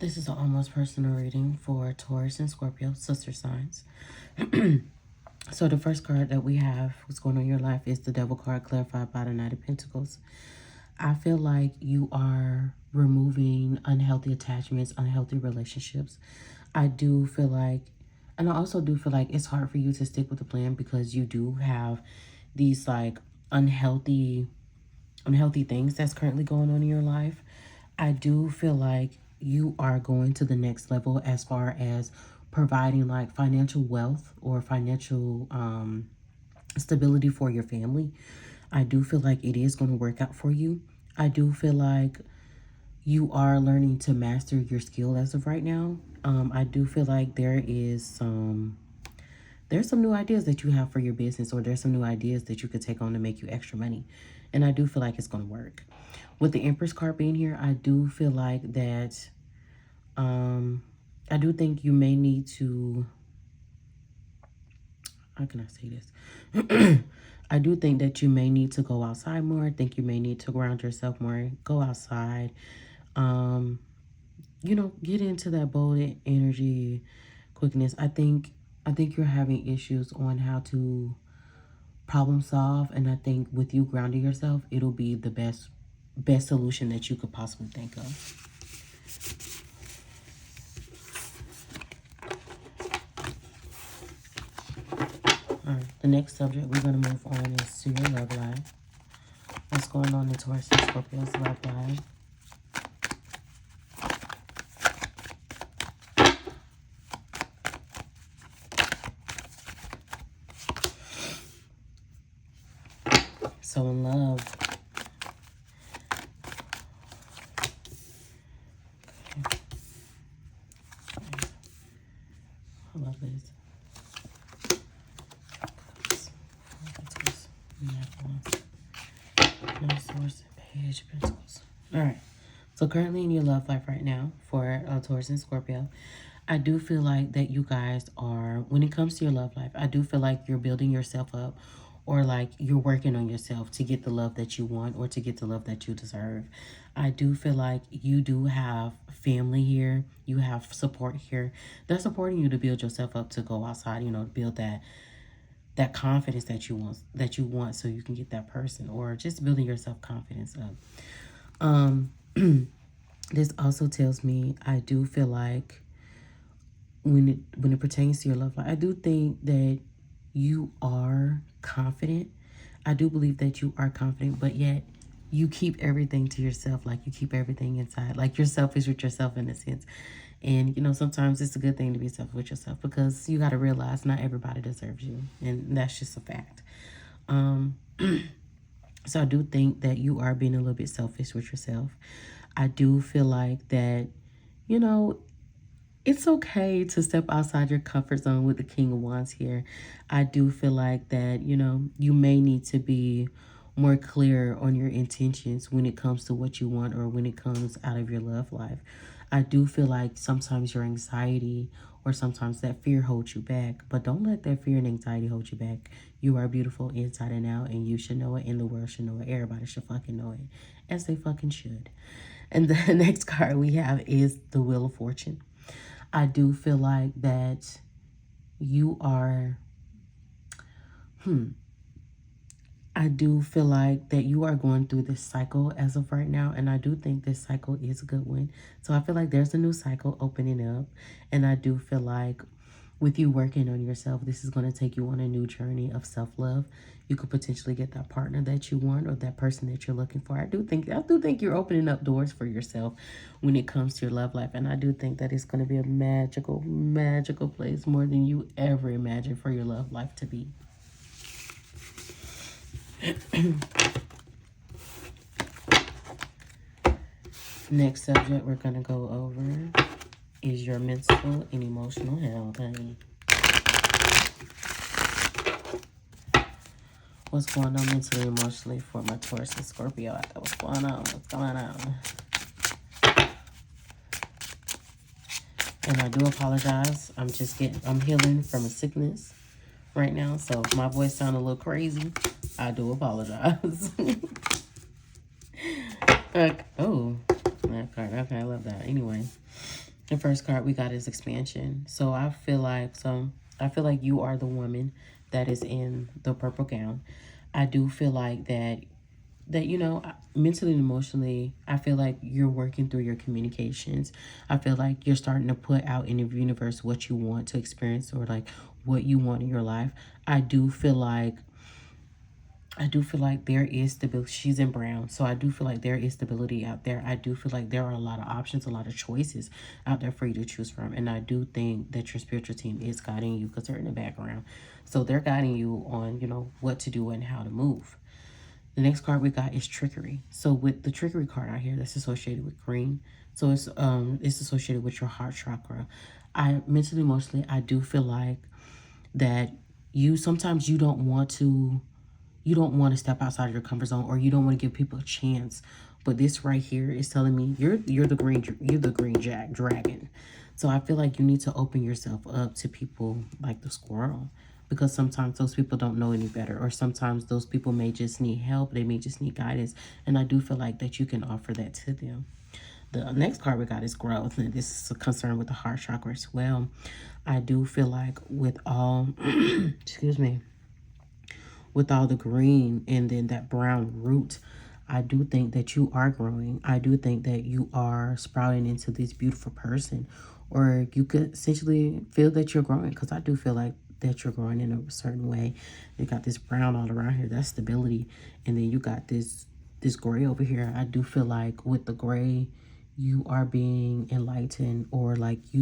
This is an almost personal reading for Taurus and Scorpio, sister signs. So the first card that we have, what's going on in your life, is the Devil card, clarified by the Knight of Pentacles. I feel like you are removing unhealthy attachments, unhealthy relationships. I do feel like, and I also do feel like it's hard for you to stick with the plan because you do have these like unhealthy things that's currently going on in your life. I do feel like you are going to the next level as far as providing like financial wealth or financial stability for your family. I do feel like it is going to work out for you. I do feel like you are learning to master your skill as of right now. I do feel like there's some new ideas that you have for your business, or there's some new ideas that you could take on to make you extra money. And I do feel like it's going to work. With the Empress card being here, I do feel like that, I do think you may need to, how can I say this? I do think that you may need to go outside more. I think you may need to ground yourself more. Go outside. Get into that bold energy, quickness. I think you're having issues on how to problem solve, and I think with you grounding yourself, it'll be the best solution that you could possibly think of. All right, the next subject we're going to move on is to your love life. What's going on in Taurus and Scorpio's love life? So in love. Okay. I love this. Page Pentacles. All right. So currently in your love life right now for Taurus and Scorpio, I do feel like that you guys are, when it comes to your love life, I do feel like you're building yourself up, or like you're working on yourself to get the love that you want or to get the love that you deserve. I do feel like you do have family here. You have support here. They're supporting you to build yourself up, to go outside, to build that confidence that you want so you can get that person, or just building your self-confidence up. This also tells me, I do feel like when it pertains to your love life, I do think that you are confident. I do believe that you are confident, but yet you keep everything to yourself. Like you keep everything inside. Like you're selfish with yourself in a sense. And, sometimes it's a good thing to be selfish with yourself, because you got to realize not everybody deserves you. And that's just a fact. So I do think that you are being a little bit selfish with yourself. I do feel like that, it's okay to step outside your comfort zone with the King of Wands here. I do feel like that, you may need to be more clear on your intentions when it comes to what you want, or when it comes out of your love life. I do feel like sometimes your anxiety or sometimes that fear holds you back, but don't let that fear and anxiety hold you back. You are beautiful inside and out, and you should know it, and the world should know it. Everybody should fucking know it, as they fucking should. And the next card we have is the Wheel of Fortune. I do feel like that you are, I do feel like that you are going through this cycle as of right now, and I do think this cycle is a good one. So I feel like there's a new cycle opening up, and I do feel like with you working on yourself, this is going to take you on a new journey of self-love. You could potentially get that partner that you want, or that person that you're looking for. I do think you're opening up doors for yourself when it comes to your love life, and I do think that it's going to be a magical, magical place, more than you ever imagined for your love life to be. Next subject we're going to go over is your mental and emotional health, honey. What's going on mentally and emotionally for my Taurus and Scorpio out there? What's going on? What's going on? And I do apologize. I'm healing from a sickness right now. So if my voice sounds a little crazy, I do apologize. Okay. Oh, that card. Okay, I love that. Anyway. The first card we got is expansion. So I feel like you are the woman that is in the purple gown. I do feel like that mentally and emotionally, I feel like you're working through your communications. I feel like you're starting to put out in the universe what you want to experience, or like what you want in your life. I do feel like there is stability. She's in brown. So I do feel like there is stability out there. I do feel like there are a lot of options, a lot of choices out there for you to choose from. And I do think that your spiritual team is guiding you, because they're in the background. So they're guiding you on, what to do and how to move. The next card we got is trickery. So with the trickery card out here, that's associated with green. So it's associated with your heart chakra. I mentally, emotionally, I do feel like that sometimes you don't want to step outside of your comfort zone, or you don't want to give people a chance. But this right here is telling me you're the green dragon. So I feel like you need to open yourself up to people like the squirrel, because sometimes those people don't know any better, or sometimes those people may just need help. They may just need guidance, and I do feel like that you can offer that to them. The next card we got is growth, and this is a concern with the heart chakra as well. I do feel like with all, excuse me, with all the green and then that brown root, I do think that you are growing. I do think that you are sprouting into this beautiful person, or you could essentially feel that you're growing, because I do feel like that you're growing in a certain way. You got this brown all around here, that's stability, and then you got this gray over here. I do feel like with the gray, you are being enlightened, or like the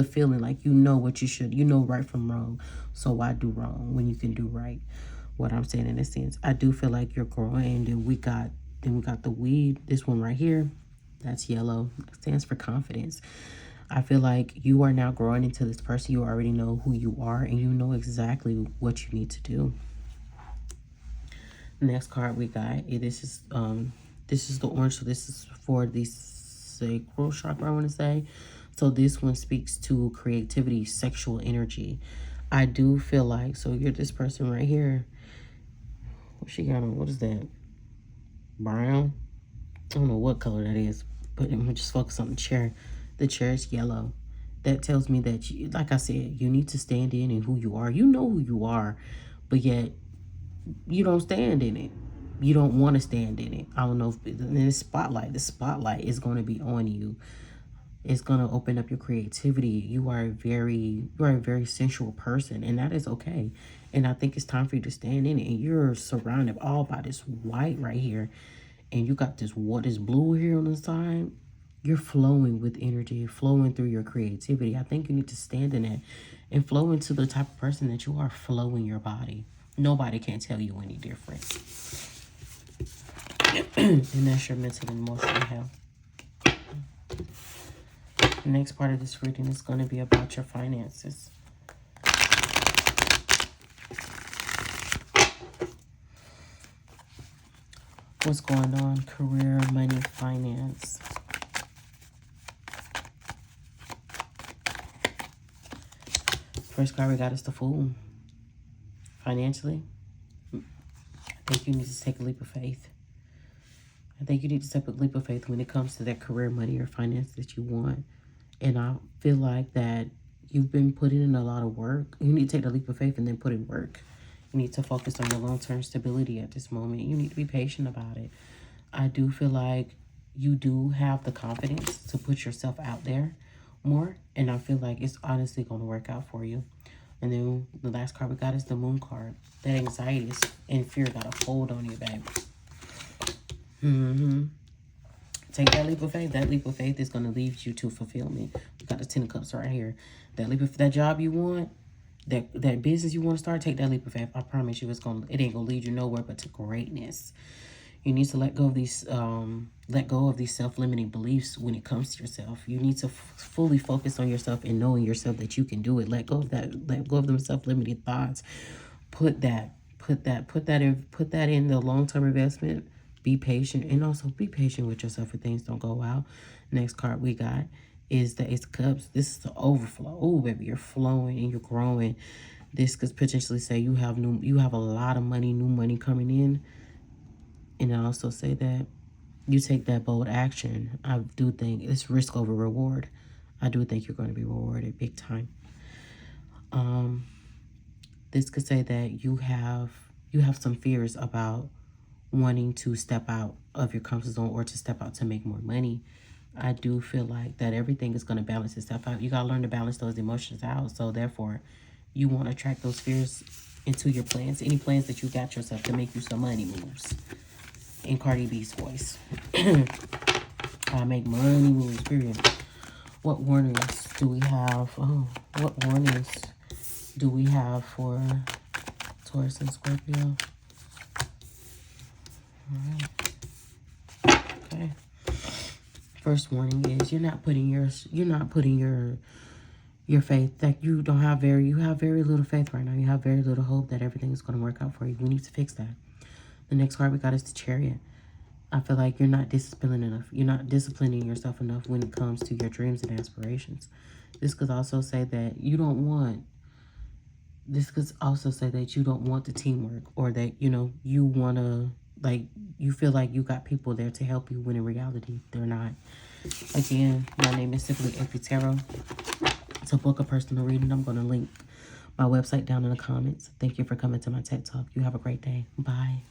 feeling, like what you should, right from wrong. So why do wrong when you can do right? What I'm saying in a sense, I do feel like you're growing. Then we got the weed, this one right here, that's yellow. It stands for confidence. I feel like you are now growing into this person. You already know who you are, and you know exactly what you need to do. Next card we got, this is the orange. So this is for the sacral chakra, I want to say. So this one speaks to creativity, sexual energy. I do feel like, so you're this person right here. What she got on? What is that? Brown? I don't know what color that is, but I'm gonna just focus on the chair. The chair is yellow. That tells me that, like I said, you need to stand in who you are. You know who you are, but yet you don't stand in it. You don't want to stand in it. I don't know if the spotlight is going to be on you. It's going to open up your creativity. You are a very sensual person, and that is okay. And I think it's time for you to stand in it. And you're surrounded all by this white right here, and you got this blue here on the side. You're flowing with energy, flowing through your creativity. I think you need to stand in it and flow into the type of person that you are. Flowing your body. Nobody can tell you any different. And that's your mental and emotional health. The next part of this reading is going to be about your finances. What's going on? Career, money, finance. First card we got is the Fool. Financially, I think you need to take a leap of faith. I think you need to take a leap of faith when it comes to that career, money, or finance that you want. And I feel like that you've been putting in a lot of work. You need to take the leap of faith and then put in work. You need to focus on your long-term stability at this moment. You need to be patient about it. I do feel like you do have the confidence to put yourself out there more. And I feel like it's honestly going to work out for you. And then the last card we got is the Moon card. That anxiety and fear got a hold on you, baby. Take that leap of faith. That leap of faith is going to lead you to fulfillment. We got the Ten of Cups right here. That job you want, that business you want to start, take that leap of faith. I promise you, it ain't gonna lead you nowhere but to greatness. You need to let go of these self-limiting beliefs when it comes to yourself. You need to fully focus on yourself and knowing yourself that you can do it. Let go of that. Let go of them self-limiting thoughts. Put that in the long-term investment. Be patient, and also be patient with yourself if things don't go well. Next card we got is the Ace of Cups. This is the overflow. Oh, baby, you're flowing and you're growing. This could potentially say you have a lot of money, new money coming in. And I also say that you take that bold action, I do think it's risk over reward. I do think you're going to be rewarded big time. This could say that you have some fears about wanting to step out of your comfort zone or to step out to make more money. I do feel like that everything is going to balance itself out. You got to learn to balance those emotions out. So therefore, you want to attract those fears into your plans. Any plans that you got yourself to make you some money moves. In Cardi B's voice. I make money moves, period. What warnings do we have? Oh, what warnings do we have for Taurus and Scorpio? All right. Okay. First warning is you're not putting your faith, that you have very little faith right now. You have very little hope that everything is going to work out for you. We need to fix that. The next card we got is the Chariot. I feel like you're not disciplined enough. You're not disciplining yourself enough when it comes to your dreams and aspirations. This could also say that you don't want the teamwork, or that, you want to, like, you feel like you got people there to help you when in reality they're not. Again, my name is Simply AP Tarot. To book a personal reading, I'm going to link my website down in the comments. Thank you for coming to my TED Talk. You have a great day. Bye.